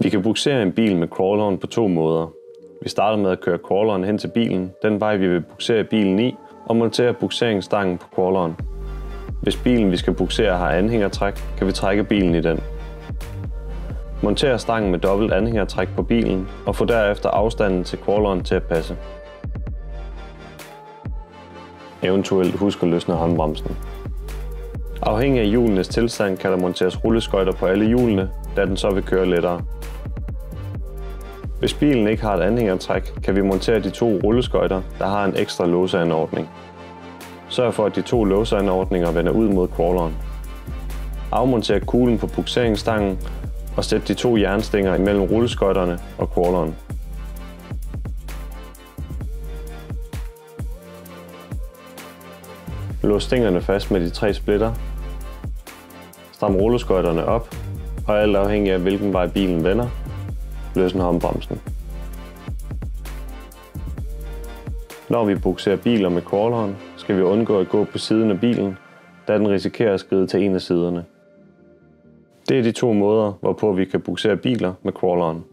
Vi kan bugsere en bil med crawleren på 2 måder. Vi starter med at køre crawleren hen til bilen, den vej vi vil bugsere bilen i, og montere bugseringsstangen på crawleren. Hvis bilen vi skal bugsere har anhængertræk, kan vi trække bilen i den. Monter stangen med dobbelt anhængertræk på bilen, og få derefter afstanden til crawleren til at passe. Eventuelt husk at løsne håndbremsen. Afhængig af hjulenes tilstand kan der monteres rulleskøjter på alle hjulene, da den så vil køre lettere. Hvis bilen ikke har et anhængertræk, kan vi montere de 2 rulleskøjter, der har en ekstra låseanordning. Sørg for, at de 2 låseanordninger vender ud mod crawleren. Afmonter kuglen på bugseringsstangen og sæt de 2 jernstænger imellem rulleskøjterne og crawleren. Lås stængerne fast med de 3 splitter. Stram rulleskøjterne op, og alt afhængig af hvilken vej bilen vender, løsne håndbremsen. Når vi bugserer biler med crawleren, skal vi undgå at gå på siden af bilen, da den risikerer at skride til en af siderne. Det er de 2 måder, hvorpå vi kan bugsere biler med crawleren.